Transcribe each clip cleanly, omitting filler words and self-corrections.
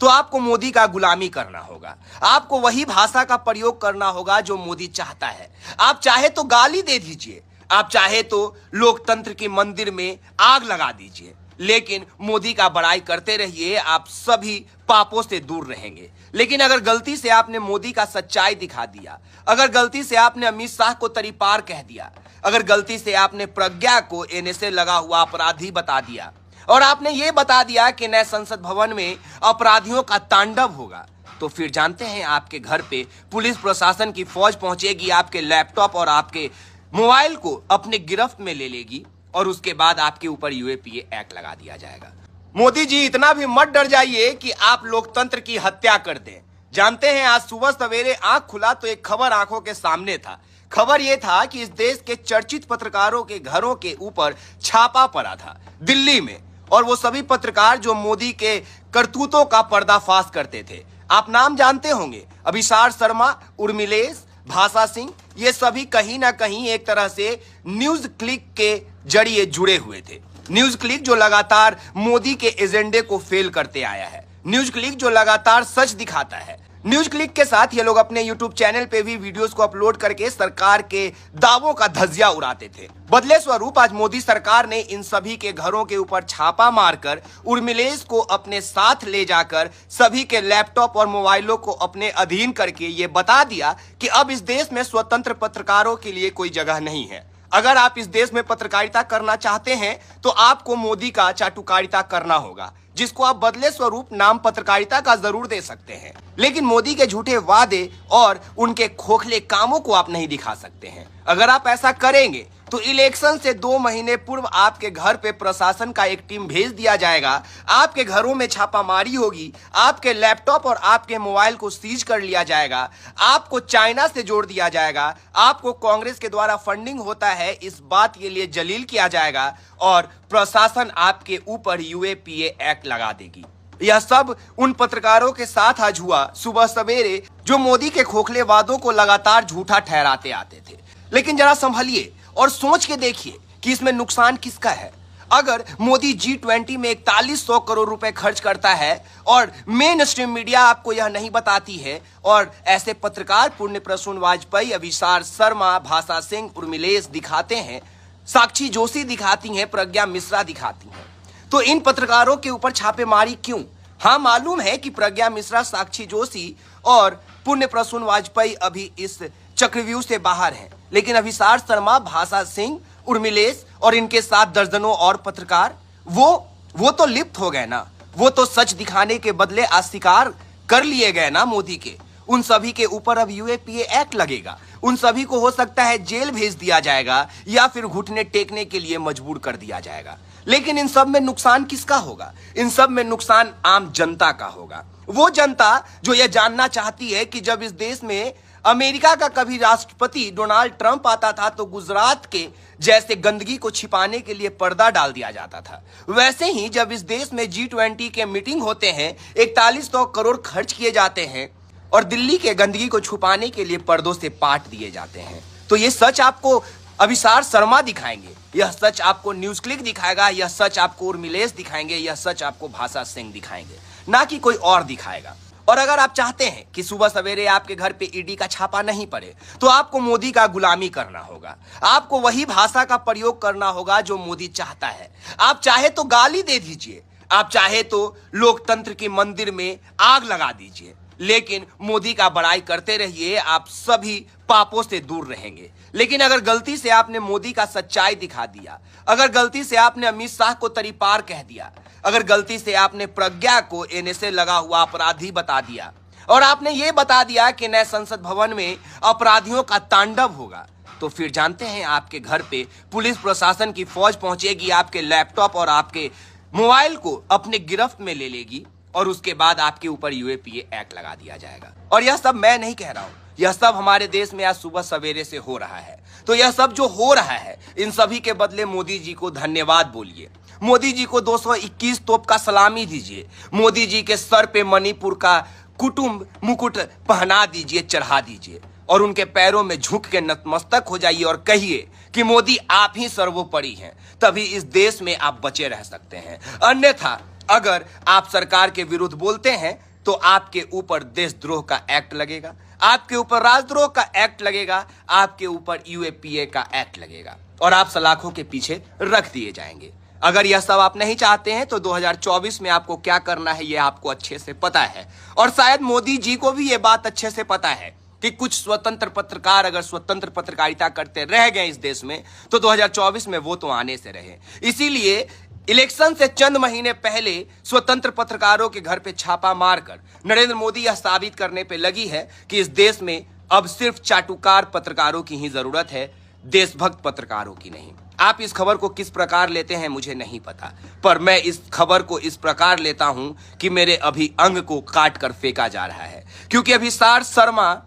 तो आपको मोदी का गुलामी करना होगा। आपको वही भाषा का प्रयोग करना होगा जो मोदी चाहता है। आप चाहे तो गाली दे दीजिए, आप चाहे तो लोकतंत्र के मंदिर में आग लगा दीजिए, लेकिन मोदी का बड़ाई करते रहिए, आप सभी पापों से दूर रहेंगे। लेकिन अगर गलती से आपने मोदी का सच्चाई दिखा दिया, अगर गलती से आपने अमित शाह को तरीपार कह दिया, अगर गलती से आपने प्रज्ञा को एनएसए लगा हुआ अपराधी बता दिया और आपने ये बता दिया कि नए संसद भवन में अपराधियों का तांडव होगा, तो फिर जानते हैं आपके घर पे पुलिस प्रशासन की फौज पहुंचेगी, आपके लैपटॉप और आपके मोबाइल को अपने गिरफ्त में ले लेगी और उसके बाद आपके ऊपर यूएपीए एक्ट लगा दिया जाएगा। मोदी जी, इतना भी मत डर जाइए कि आप लोकतंत्र की हत्या कर दें। जानते हैं, आज सुबह सवेरे आंख खुला तो एक खबर आंखों के सामने था। खबर यह था कि इस देश के चर्चित पत्रकारों के घरों के ऊपर छापा पड़ा था दिल्ली में, और वो सभी पत्रकार जो मोदी के करतूतों का पर्दाफाश करते थे। आप नाम जानते होंगे, अभिसार शर्मा, उर्मिलेश, भाषा सिंह, ये सभी कहीं ना कहीं एक तरह से न्यूज क्लिक के जरिए जुड़े हुए थे। न्यूज क्लिक जो लगातार मोदी के एजेंडे को फेल करते आया है, न्यूज क्लिक जो लगातार सच दिखाता है। न्यूज क्लिक के साथ ये लोग अपने यूट्यूब चैनल पे भी वीडियोस को अपलोड करके सरकार के दावों का धज्जिया उड़ाते थे। बदले स्वरूप आज मोदी सरकार ने इन सभी के घरों के ऊपर छापा मारकर उर्मिलेश को अपने साथ ले जाकर सभी के लैपटॉप और मोबाइलों को अपने अधीन करके ये बता दिया कि अब इस देश में स्वतंत्र पत्रकारों के लिए कोई जगह नहीं है। अगर आप इस देश में पत्रकारिता करना चाहते हैं तो आपको मोदी का चाटुकारिता करना होगा, जिसको आप बदले स्वरूप नाम पत्रकारिता का जरूर दे सकते हैं, लेकिन मोदी के झूठे वादे और उनके खोखले कामों को आप नहीं दिखा सकते हैं। अगर आप ऐसा करेंगे तो इलेक्शन से 2 महीने पूर्व आपके घर पे प्रशासन का एक टीम भेज दिया जाएगा, आपके घरों में छापामारी होगी, आपके लैपटॉप और आपके मोबाइल को सीज कर लिया जाएगा, आपको चाइना से जोड़ दिया जाएगा, आपको कांग्रेस के द्वारा फंडिंग होता है इस बात के लिए जलील किया जाएगा और प्रशासन आपके ऊपर यूएपीए एक्ट लगा देगी। यह सब उन पत्रकारों के साथ आज हुआ सुबह सवेरे जो मोदी के खोखले वादों को लगातार झूठा ठहराते आते थे। लेकिन जरा संभलिए और सोच के देखिए कि इसमें नुकसान किसका है। अगर मोदी G20 में 4100 करोड़ रुपए खर्च करता है और मेन स्ट्रीम मीडिया आपको यह नहीं बताती है और ऐसे पत्रकार पुण्य प्रसून वाजपेयी, अभिसार शर्मा, भाषा सिंह, उर्मिलेश दिखाते हैं, साक्षी जोशी दिखाती हैं, प्रज्ञा मिश्रा दिखाती हैं, तो इन पत्रकारों के ऊपर छापेमारी क्यों? हाँ, मालूम है कि प्रज्ञा मिश्रा, साक्षी जोशी और पुण्य प्रसून वाजपेयी अभी इस चक्रव्यूह से बाहर हैं, लेकिन अभिसार शर्मा, भाषा सिंह, उर्मिलेश और इनके साथ दर्जनों और पत्रकार वो तो लिप्त हो गए ना। वो तो सच दिखाने के बदले अस्वीकार कर लिए गए ना मोदी के। उन सभी के ऊपर अब यूएपीए एक्ट लगेगा। उन सभी को हो सकता है जेल भेज दिया जाएगा या फिर घुटने टेकने के लिए मजबूर कर दिया जाएगा। लेकिन इन सब में नुकसान किसका होगा? इन सब में नुकसान आम जनता का होगा। वो जनता जो यह जानना चाहती है कि जब इस देश में अमेरिका का कभी राष्ट्रपति डोनाल्ड ट्रंप आता था तो गुजरात के जैसे गंदगी को छिपाने के लिए पर्दा डाल दिया जाता था, वैसे ही जब इस देश में G20 के मीटिंग होते हैं 4100 करोड़ खर्च किए जाते हैं और दिल्ली के गंदगी को छुपाने के लिए पर्दों से पाट दिए जाते हैं। तो ये सच आपको अभिसार शर्मा दिखाएंगे, यह सच आपको न्यूज क्लिक दिखाएगा, यह सच आपको उर्मिलेश दिखाएंगे, यह सच आपको भाषा सिंह दिखाएंगे, ना कि कोई और दिखाएगा। और अगर आप चाहते हैं कि सुबह सवेरे आपके घर पे ईडी का छापा नहीं पड़े तो आपको मोदी का गुलामी करना होगा। आपको वही भाषा का प्रयोग करना होगा जो मोदी चाहता है। आप चाहे तो गाली दे दीजिए, आप चाहे तो लोकतंत्र के मंदिर में आग लगा दीजिए, लेकिन मोदी का बड़ाई करते रहिए, आप सभी पापों से दूर रहेंगे। लेकिन अगर गलती से आपने मोदी का सच्चाई दिखा दिया, अगर गलती से आपने अमित शाह को तरीपार कह दिया, अगर गलती से आपने प्रज्ञा को एनएसए लगा हुआ अपराधी बता दिया और आपने ये बता दिया कि नए संसद भवन में अपराधियों का तांडव होगा, तो फिर जानते हैं आपके घर पे पुलिस प्रशासन की फौज पहुंचेगी, आपके लैपटॉप और आपके मोबाइल को अपने गिरफ्त में ले लेगी और उसके बाद आपके ऊपर यूएपीए एक्ट लगा दिया जाएगा। और यह सब मैं नहीं कह रहा हूं, यह सब हमारे देश में आज सुबह सवेरे से हो रहा है। तो यह सब जो हो रहा है, इन सभी के बदले मोदी जी को धन्यवाद बोलिए। मोदी जी को 221 तोप का सलामी दीजिए। मोदी जी के सर पे मणिपुर का कुटुंब मुकुट पहना दीजिए, चढ़ा दीजिए और उनके पैरों में झुक के नतमस्तक हो जाइए और कहिए कि मोदी आप ही सर्वोपरि हैं, तभी इस देश में आप बचे रह सकते हैं। अन्यथा अगर आप सरकार के विरुद्ध बोलते हैं तो आपके ऊपर देशद्रोह का एक्ट लगेगा, आपके ऊपर राजद्रोह का एक्ट लगेगा, आपके ऊपर यूएपीए का एक्ट लगेगा और आप सलाखों के पीछे रख दिए जाएंगे। अगर यह सब आप नहीं चाहते हैं तो 2024 में आपको क्या करना है यह आपको अच्छे से पता है और शायद मोदी जी को भी यह बात अच्छे से पता है कि कुछ स्वतंत्र पत्रकार अगर स्वतंत्र पत्रकारिता करते रह गए इस देश में तो 2024 में वो तो आने से रहे। इसीलिए इलेक्शन से चंद महीने पहले स्वतंत्र पत्रकारों के घर पे छापा मारकर नरेंद्र मोदी यह साबित करने पे लगी है कि इस देश में अब सिर्फ चाटुकार पत्रकारों की ही जरूरत है, देशभक्त पत्रकारों की नहीं। आप इस खबर को किस प्रकार लेते हैं मुझे नहीं पता, पर मैं इस खबर को इस प्रकार लेता हूं कि मेरे अभी अंग को काट कर फेंका जा रहा है, क्योंकि अभी सार शर्मा,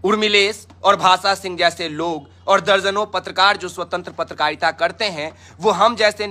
उर्मिलेश और भाषा सिंह जैसे लोग और दर्जनों पत्रकार जो स्वतंत्र पत्रकारिता करते हैं वो हम जैसे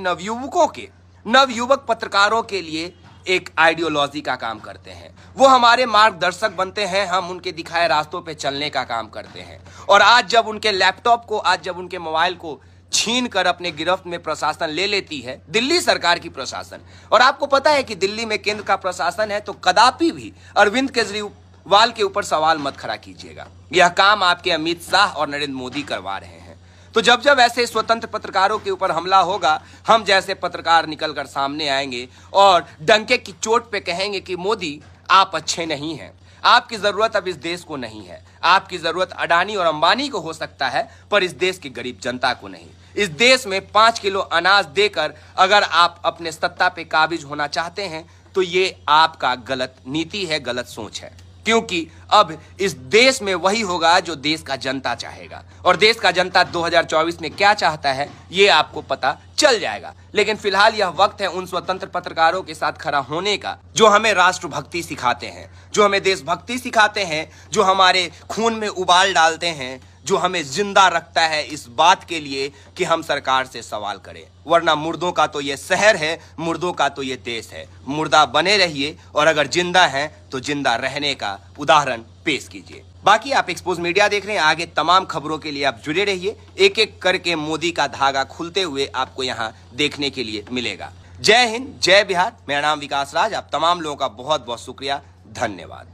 नवयुवक पत्रकारों के लिए एक आइडियोलॉजी का काम करते हैं। वो हमारे मार्गदर्शक बनते हैं, हम उनके दिखाए रास्तों पे चलने का काम करते हैं। और आज जब उनके लैपटॉप को, आज जब उनके मोबाइल को छीन कर अपने गिरफ्त में प्रशासन ले लेती है, दिल्ली सरकार की प्रशासन, और आपको पता है कि दिल्ली में केंद्र का प्रशासन है, तो कदापि भी अरविंद केजरीवाल के ऊपर सवाल मत खड़ा कीजिएगा। यह काम आपके अमित शाह और नरेंद्र मोदी करवा रहे हैं। तो जब जब ऐसे स्वतंत्र पत्रकारों के ऊपर हमला होगा, हम जैसे पत्रकार निकलकर सामने आएंगे और डंके की चोट पे कहेंगे कि मोदी आप अच्छे नहीं हैं, आपकी जरूरत अब इस देश को नहीं है, आपकी जरूरत अडानी और अंबानी को हो सकता है पर इस देश की गरीब जनता को नहीं। इस देश में 5 किलो अनाज देकर अगर आप अपने सत्ता पे काबिज होना चाहते हैं तो ये आपका गलत नीति है, गलत सोच है, क्योंकि अब इस देश में वही होगा जो देश का जनता चाहेगा और देश का जनता 2024 में क्या चाहता है ये आपको पता चल जाएगा। लेकिन फिलहाल यह वक्त है उन स्वतंत्र पत्रकारों के साथ खड़ा होने का जो हमें राष्ट्रभक्ति सिखाते हैं, जो हमें देशभक्ति सिखाते हैं, जो हमारे खून में उबाल डालते हैं, जो हमें जिंदा रखता है इस बात के लिए कि हम सरकार से सवाल करें। वरना मुर्दों का तो ये शहर है, मुर्दों का तो ये देश है। मुर्दा बने रहिए और अगर जिंदा हैं तो जिंदा रहने का उदाहरण पेश कीजिए। बाकी आप एक्सपोज मीडिया देख रहे हैं, आगे तमाम खबरों के लिए आप जुड़े रहिए। एक एक करके मोदी का धागा खुलते हुए आपको यहाँ देखने के लिए मिलेगा। जय हिंद, जय बिहार। मेरा नाम विकास राज। आप तमाम लोगों का बहुत बहुत शुक्रिया, धन्यवाद।